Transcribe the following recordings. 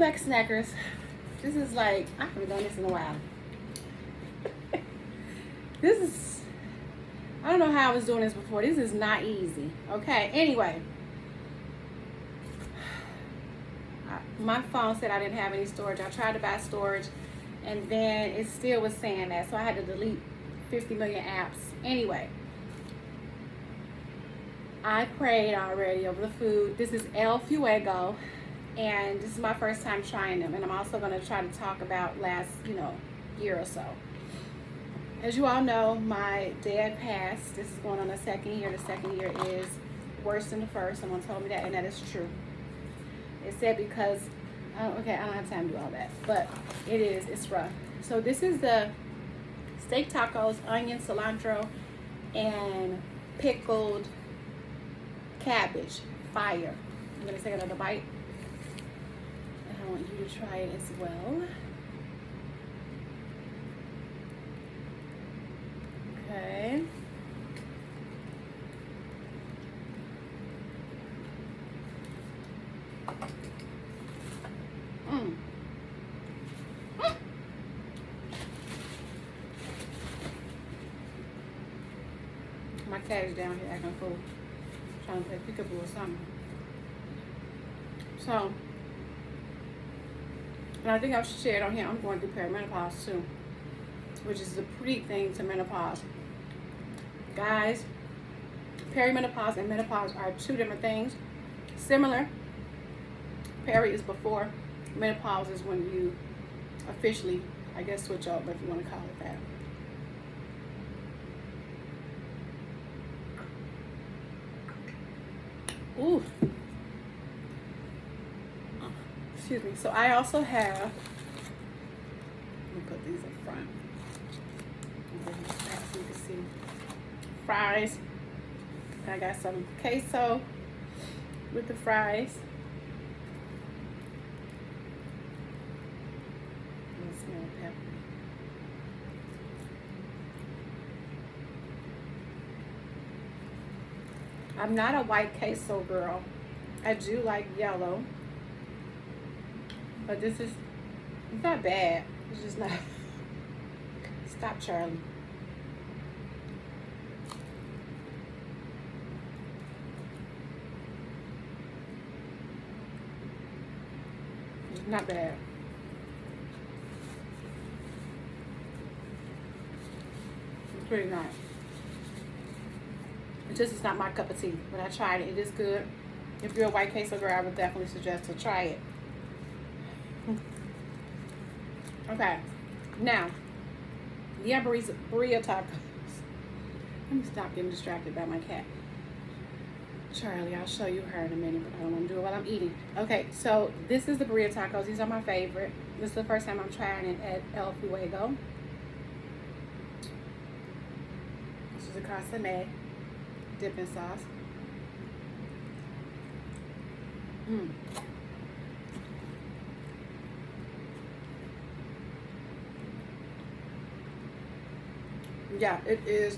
back, snackers. This is like, I haven't done this in a while. This is, I don't know how I was doing this before. This is not easy. Okay, anyway. My phone said I didn't have any storage. I tried to buy storage, and then it still was saying that. So I had to delete 50 million apps. Anyway. I prayed already over the food. This is El Fuego, and this is my first time trying them. And I'm also going to try to talk about last, year or so. As you all know, my dad passed. This is going on the second year. The second year is worse than the first. Someone told me that, and that is true. It said because, okay, I don't have time to do all that, but it is. It's rough. So this is the steak tacos, onion, cilantro, and pickled cabbage. Fire. I'm going to take another bite, and I want you to try it as well. Okay. My cat is down here acting a fool, trying to play peekaboo or something. So, and I think I've shared on here, I'm going through perimenopause too, which is the pre-thing to menopause. Guys, perimenopause and menopause are two different things. Similar. Peri is before. Menopause is when you officially, I guess, switch over, if you want to call it that. Ooh. Excuse me. So I also have, let me put these up front so you can see, fries. I got some queso with the fries. Smell pepper. I'm not a white queso girl. I do like yellow, but this is, it's not bad. It's just not. Stop, Charlie. It's not bad. It's pretty nice. It just is not my cup of tea, but I tried it. It is good. If you're a white queso girl, I would definitely suggest to try it. Okay, now, yeah, burrito tacos. Let me stop getting distracted by my cat. Charlie, I'll show you her in a minute, but I don't want to do it while I'm eating. Okay, so this is the burrito tacos. These are my favorite. This is the first time I'm trying it at El Fuego. This is a consomme dipping sauce. Yeah, it is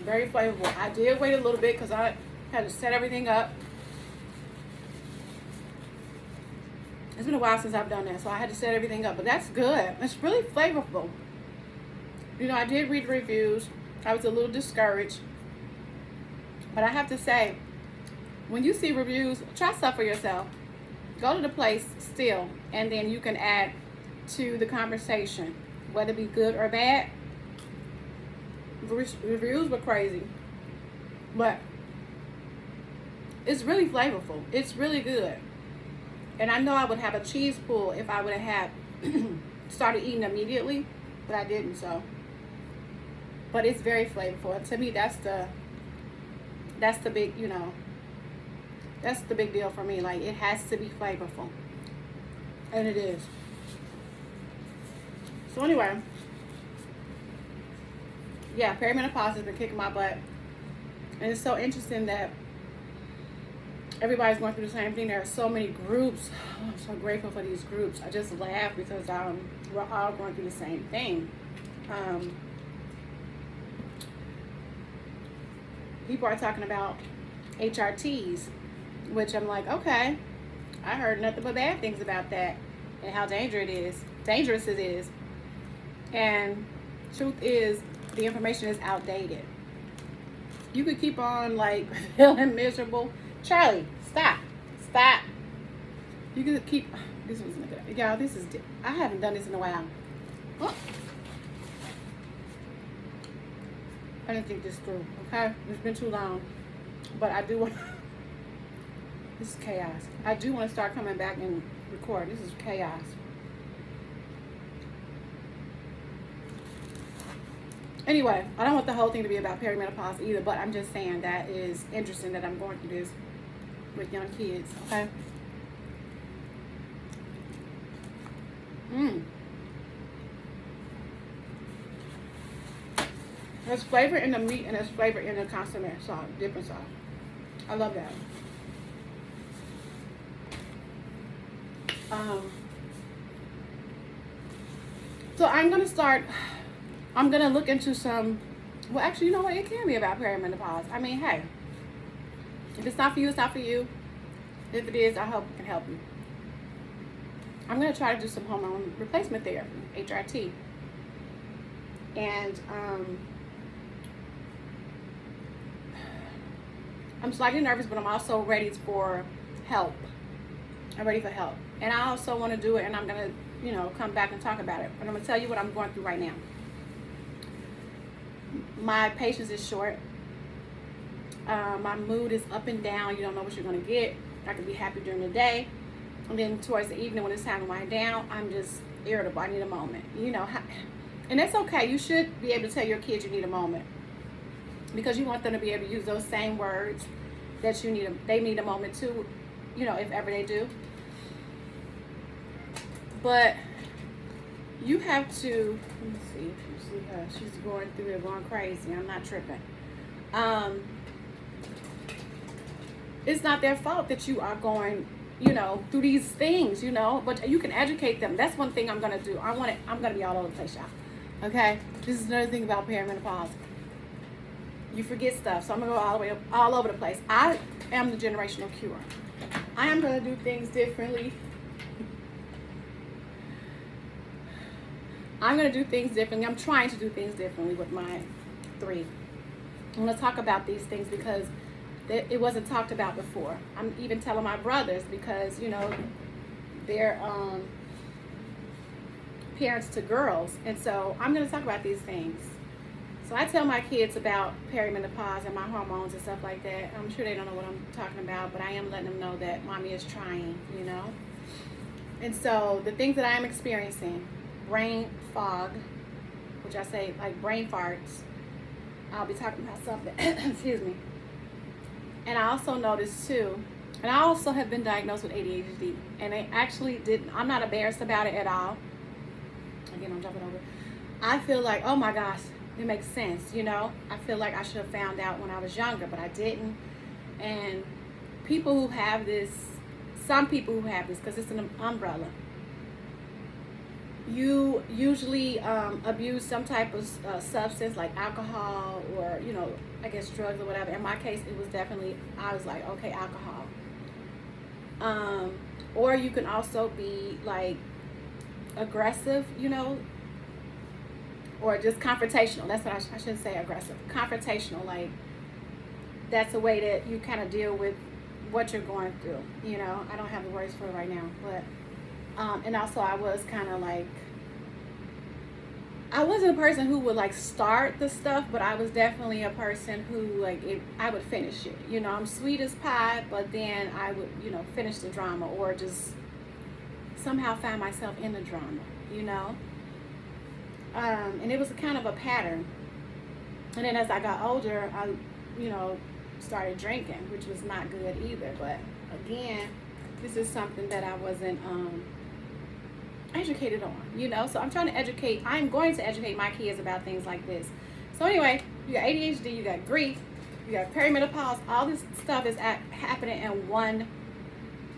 very flavorful. I did wait a little bit because I had to set everything up. It's been a while since I've done that, so I had to set everything up, but that's good. It's really flavorful. I did read reviews. I was a little discouraged, but I have to say, when you see reviews, try stuff for yourself. Go to the place still, and then you can add to the conversation, whether it be good or bad. Reviews were crazy, but it's really flavorful. It's really good. And I know I would have a cheese pull if I would have had started eating immediately, but I didn't. So, but it's very flavorful. To me, that's the big, that's the big deal for me. Like, it has to be flavorful, and it is. So anyway, yeah, perimenopause has been kicking my butt, and it's so interesting that everybody's going through the same thing. There are so many groups. Oh, I'm so grateful for these groups. I just laugh because we're all going through the same thing. People are talking about HRTs, which I'm like, okay, I heard nothing but bad things about that. and how dangerous it is. And truth is, the information is outdated. You could keep on like feeling miserable. Charlie, stop. You could keep. This wasn't good. Y'all, this is. I haven't done this in a while. Oh. I didn't think this through. Okay, it's been too long, but I do want. This is chaos. I do want to start coming back and record. This is chaos. Anyway, I don't want the whole thing to be about perimenopause either, but I'm just saying that is interesting that I'm going through this with young kids, okay? There's flavor in the meat and there's flavor in the consomme sauce, dipping sauce. I love that. So I'm gonna look into some, well actually, you know what, it can be about perimenopause. I mean, hey, if it's not for you, it's not for you. If it is, I hope it can help you. I'm gonna try to do some hormone replacement therapy, HRT. And I'm slightly nervous, but I'm also ready for help. I'm ready for help. And I also want to do it, and I'm gonna, come back and talk about it. And I'm gonna tell you what I'm going through right now. My patience is short. My mood is up and down. You don't know what you're gonna get. I can be happy during the day, and then towards the evening when it's time to wind down, I'm just irritable. I need a moment. And that's okay. You should be able to tell your kids you need a moment, because you want them to be able to use those same words that they need a moment too, if ever they do. But you have to, let me see if you see her. She's going through it, going crazy. I'm not tripping. It's not their fault that you are going, through these things, but you can educate them. That's one thing I'm going to do. I'm going to be all over the place, y'all. Okay? This is another thing about perimenopause. You forget stuff, so I'm going to go all over the place. I am the generational cure. I am going to do things differently. I'm going to do things differently. I'm trying to do things differently with my 3. I'm going to talk about these things because it wasn't talked about before. I'm even telling my brothers because, they're parents to girls. And so I'm going to talk about these things. So I tell my kids about perimenopause and my hormones and stuff like that. I'm sure they don't know what I'm talking about, but I am letting them know that mommy is trying, And so the things that I am experiencing, brain fog, which I say like brain farts. I'll be talking about something, excuse me. And I also noticed too, and I also have been diagnosed with ADHD, and I actually I'm not embarrassed about it at all. Again, I'm jumping over. I feel like, oh my gosh, it makes sense, I feel like I should have found out when I was younger, but I didn't. And people who have this, some people who have this, because it's an umbrella, you usually abuse some type of substance like alcohol or, I guess drugs or whatever. In my case, it was definitely, I was like, okay, alcohol. Or you can also be like aggressive, or just confrontational. That's what I shouldn't say aggressive. Confrontational, like that's a way that you kind of deal with what you're going through. I don't have the words for it right now, but and also I was kind of like, I wasn't a person who would like start the stuff, but I was definitely a person who like I would finish it. I'm sweet as pie, but then I would finish the drama or just somehow find myself in the drama. And it was a kind of a pattern. And then as I got older, I started drinking, which was not good either. But again, this is something that I wasn't educated on, so I'm going to educate my kids about things like this. So anyway, you got ADHD, you got grief, you got perimenopause. All this stuff is happening in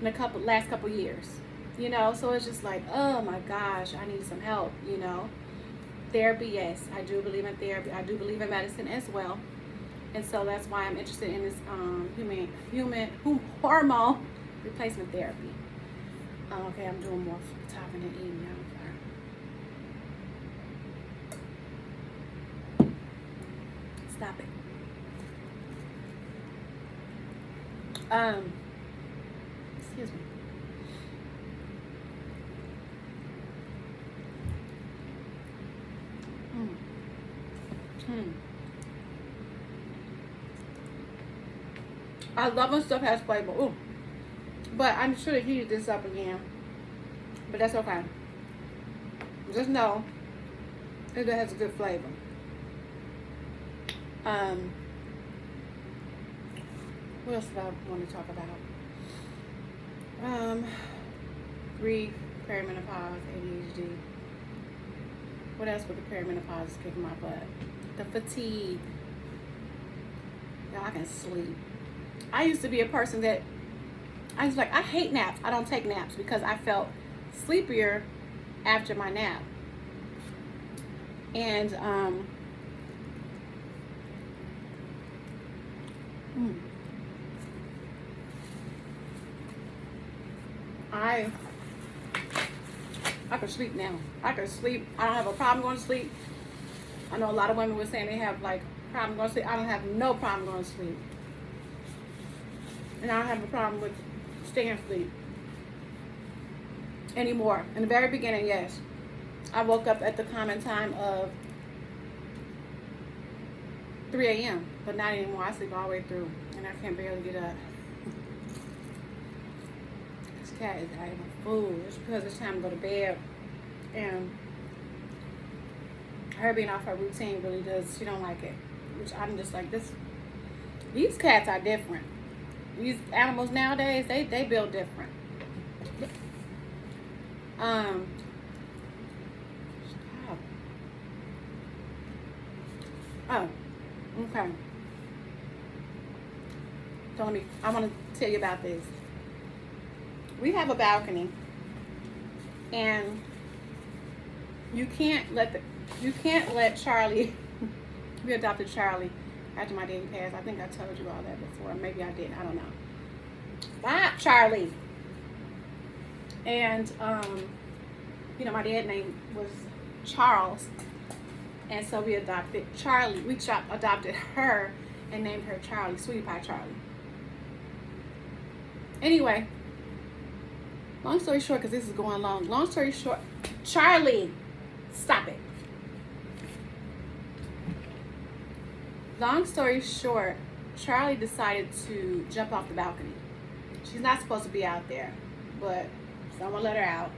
the last couple years, so it's just like, oh my gosh, I need some help. Therapy, yes, I do believe in therapy. I do believe in medicine as well. And so that's why I'm interested in this human hormone replacement therapy. Oh, okay, I'm doing more talking than eating now. Sorry. Stop it. Excuse me. Mm. Mm. I love when stuff has flavor. Ooh. But I should have heated this up again. But that's okay. Just know it has a good flavor. What else do I want to talk about? Grief, perimenopause, ADHD. What else with the perimenopause is kicking my butt? The fatigue. Y'all, I can sleep. I used to be a person that I was like, I hate naps. I don't take naps because I felt sleepier after my nap. And I can sleep now. I can sleep. I don't have a problem going to sleep. I know a lot of women were saying they have like problem going to sleep. I don't have no problem going to sleep. And I don't have a problem with staying asleep anymore. In the very beginning, yes. I woke up at the common time of 3 a.m. But not anymore. I sleep all the way through. And I can barely get up. This cat is acting a fool. It's because it's time to go to bed. And her being off her routine really does, she don't like it. Which I'm just like, this. These cats are different. These animals nowadays, they build different. Stop. Oh, okay. So I want to tell you about this. We have a balcony, and you can't let Charlie. We adopted Charlie after my daddy passed. I think I told you all that before. Maybe I didn't. I don't know. Stop, Charlie. And my dad's name was Charles, and so we adopted Charlie. We adopted her and named her Charlie, Sweetie Pie Charlie. Anyway, long story short, because this is going long. Long story short, Charlie, stop it. Long story short, Charlie decided to jump off the balcony. She's not supposed to be out there, but someone let her out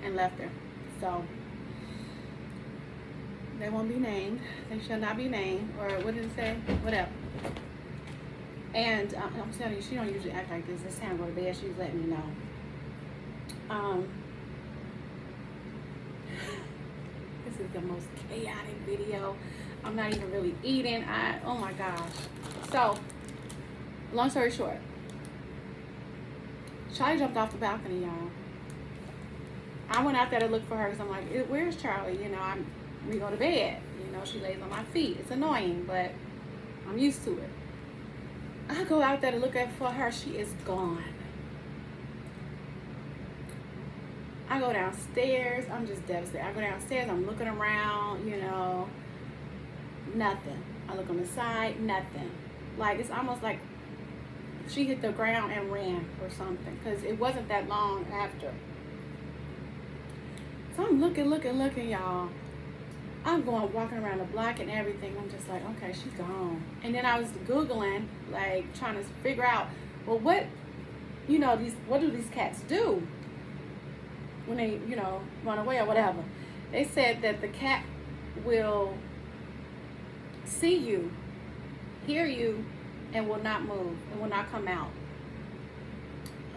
and left her. So they won't be named. They shall not be named. Or what did it say? Whatever. And I'm telling you, she don't usually act like this. This time go to bed, she's letting me know. This is the most chaotic video. I'm not even really eating. Oh my gosh. So, long story short, Charlie jumped off the balcony, y'all. I went out there to look for her because I'm like, where's Charlie? We go to bed. She lays on my feet. It's annoying, but I'm used to it. I go out there to look for her. She is gone. I go downstairs. I'm just devastated. I go downstairs. I'm looking around, nothing. I look on the side, nothing. Like, it's almost like she hit the ground and ran or something, because it wasn't that long after. So I'm looking, y'all. I'm walking around the block and everything. I'm just like, okay, she's gone. And then I was Googling, like, trying to figure out, well, what do these cats do when they, run away or whatever? They said that the cat will see you, hear you, and will not move, and will not come out.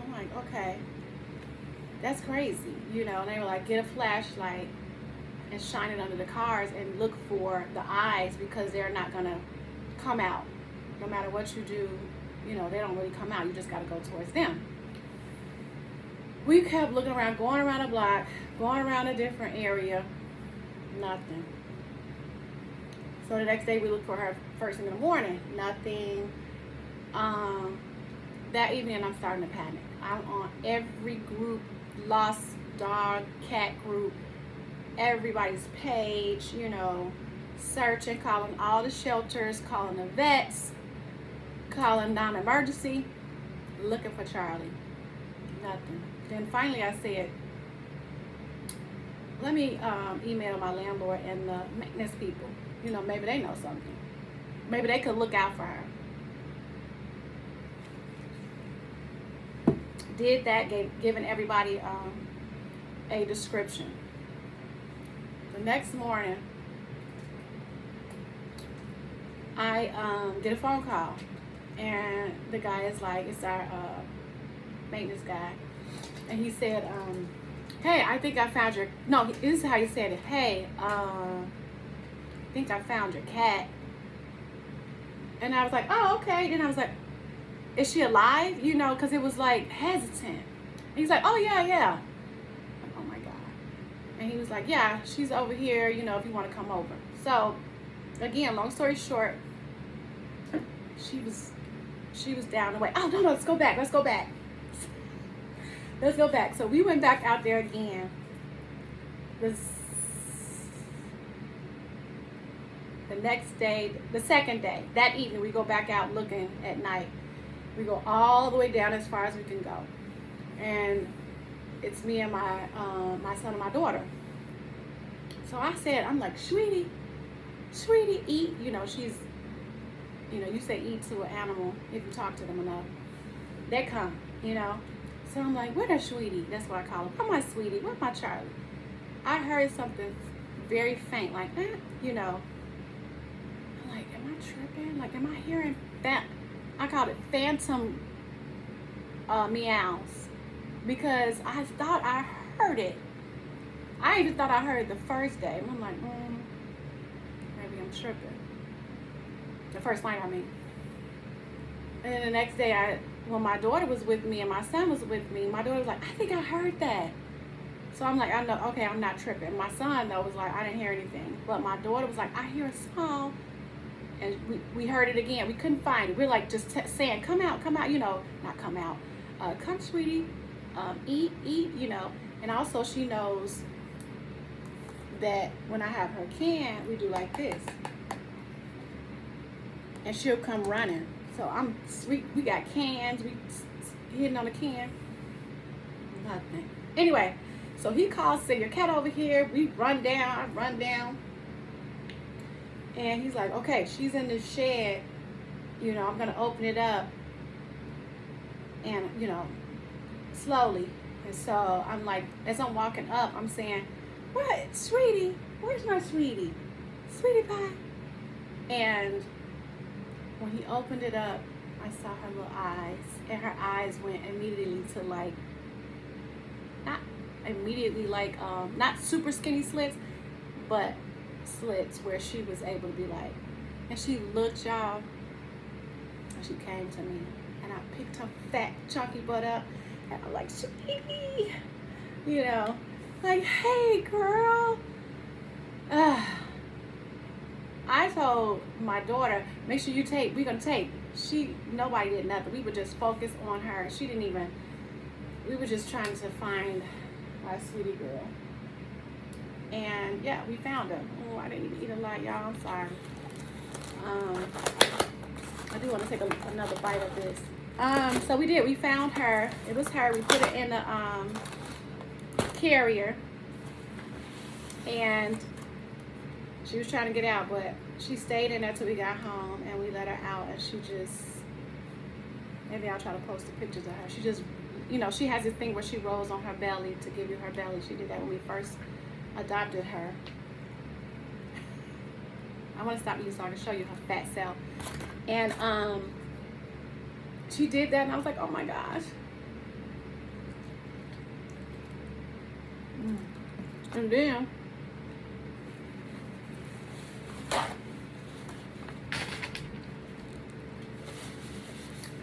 I'm like, okay, that's crazy, And they were like, get a flashlight and shine it under the cars and look for the eyes, because they're not gonna come out. No matter what you do, they don't really come out. You just gotta go towards them. We kept looking around, going around the block, going around a different area, nothing. So the next day we looked for her first thing in the morning, nothing. That evening I'm starting to panic. I'm on every group lost dog, cat group, everybody's page, you know, searching, calling all the shelters, calling the vets, calling non-emergency, looking for Charlie. Nothing. Then finally I said, let me email my landlord and the maintenance people. You know, maybe they know something. Maybe they could look out for her. Did that, giving everybody a description. The next morning, I did a phone call, and the guy is like, it's our maintenance guy, and he said, hey, I think I found your, no, this is how he said it. Hey, I think I found your cat. And I was like, oh, okay. Then I was like, is she alive? You know, because it was like hesitant. And he's like, oh, yeah, yeah. Like, oh, my God. And he was like, yeah, she's over here, you know, if you want to come over. So, again, long story short, she was down the way. Oh, no, let's go back. Let's go back. Let's go back. So we went back out there again. The next day, the second day, that evening, we go back out looking at night. We go all the way down as far as we can go. And it's me and my son and my daughter. So I said, I'm like, sweetie, eat. You know, she's, you know, you say eat to an animal if you talk to them enough. They come, you know. So I'm like, where's that sweetie? That's what I call her. Where's my sweetie? Where's my Charlie? I heard something very faint, like, you know. I'm like, am I tripping? Like, am I hearing that? I called it phantom meows, because I thought I heard it. I even thought I heard it the first day. And I'm like, maybe I'm tripping. The first night, I mean. And then the next day, when my daughter was with me and my son was with me, my daughter was like, I think I heard that. So I'm like, I know, okay, I'm not tripping. My son, though, was like, I didn't hear anything. But my daughter was like, I hear a small. And we heard it again. We couldn't find it. We're like just saying, come out, you know, not come out. Come, sweetie, eat, you know. And also she knows that when I have her can, we do like this. And she'll come running. So we got cans, we hitting on the can. Nothing. Anyway, so he calls, say, your cat over here. We run down, I run down. And he's like, okay, she's in the shed. You know, I'm going to open it up. And, you know, slowly. And so I'm like, as I'm walking up, I'm saying, what, sweetie? Where's my sweetie? Sweetie pie. And when he opened it up, I saw her little eyes. And her eyes went immediately to like, not immediately like, not super skinny slits, but slits where she was able to be like, and she looked, y'all, and she came to me, and I picked her fat chunky butt up, and I'm like, sweetie, you know, like, hey girl. I told my daughter, make sure you tape, we're gonna tape. Nobody did nothing. We were just focused on her. She didn't even, we were just trying to find our sweetie girl. And yeah, we found her. Oh, I didn't even eat a lot, y'all. I'm sorry. I do want to take another bite of this. So we did. We found her. It was her. We put it in the carrier, and she was trying to get out, but she stayed in there till we got home, and we let her out, and she just, maybe I'll try to post the pictures of her. She just, you know, she has this thing where she rolls on her belly to give you her belly. She did that when we first adopted her. I want to stop eating so I can show you her fat self. And she did that, and I was like, oh my gosh. And then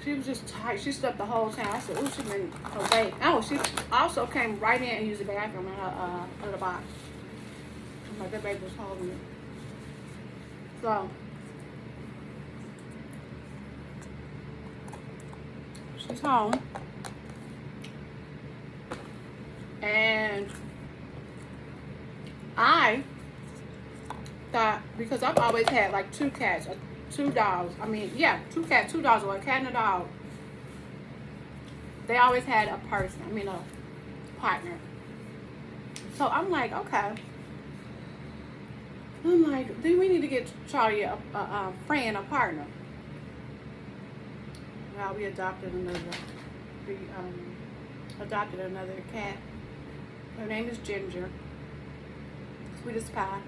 she was just tight. She slept the whole time. I said, oh, she been awake. Oh, she also came right in and used the bathroom in her other box. I'm like, that baby was holding it. So she's home. And I thought, because I've always had like 2 cats or 2 dogs. I mean, yeah, 2 cats, 2 dogs, or a cat and a dog. They always had a person, I mean a partner. So I'm like, okay. I'm like, do we need to get Charlie a friend, a partner? Well, we adopted another. We adopted another cat. Her name is Ginger. Sweet as pie.